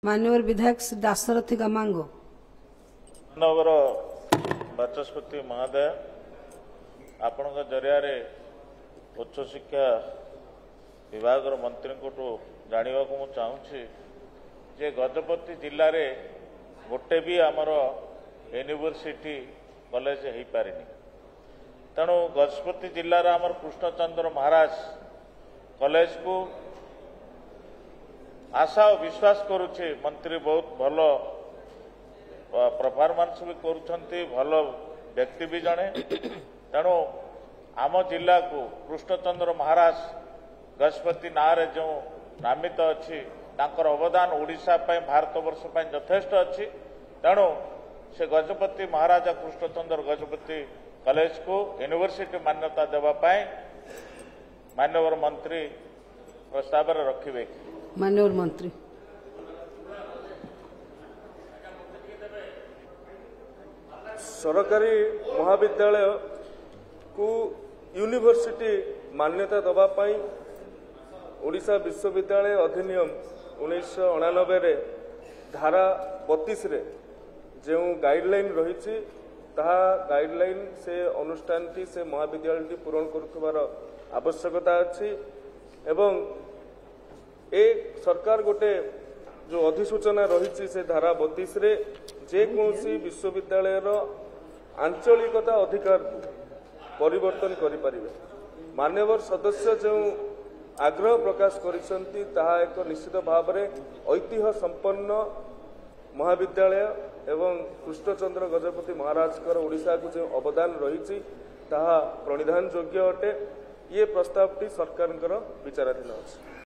माननीय विधायक श्री दाशरथी गमांगो। नगर बाचस्पति महोदय आपण जरिया उच्च शिक्षा विभाग मंत्री को जानवा को चाहूँगी जे गजपति जिले में गोटे भी आमर यूनिवर्सिटी कॉलेज हो पारे तेणु गजपति जिलार आमर कृष्णचंद्र महाराज कॉलेज को आशा और विश्वास करुचे मंत्री बहुत भल परफॉर्मेंस भी करुछंती भल व्यक्ति भी जड़े तेणु आम जिला को कृष्णचंद्र महाराज गजपति ना जो नामित अच्छी तांकर अवदान ओडिशा भारत वर्ष यथेष्ट अच्छी तेणु से गजपति महाराजा कृष्णचंद्र गजपति कॉलेज को यूनिवर्सिटी मान्यता देवाई माननीय मंत्री प्रस्ताव रखिबे। माननीय मंत्री सरकारी महाविद्यालय को यूनिवर्सिटी मान्यता देवाई ओडिशा विश्वविद्यालय अधिनियम 1999 रे धारा 32 रे जो गाइडलाइन रही गाइडलाइन से अनुष्ठान से महाविद्यालय पूरण कर आवश्यकता अच्छी एवं ए सरकार गोटे जो अधिसूचना रही से धारा 32 रे जेकोसी विश्वविद्यालय आंचलिकता अधिकार परिवर्तन करें मान्यवर सदस्य जो आग्रह प्रकाश करिसंती ताहा एक निश्चित भाव में ऐतिह्य संपन्न महाविद्यालय एवं कृष्णचंद्र गजपति महाराज ओडिशा को जो अवदान रही ताहा प्रणिधान योग्य अटे ये प्रस्तावटी सरकार विचाराधीन अच्छी।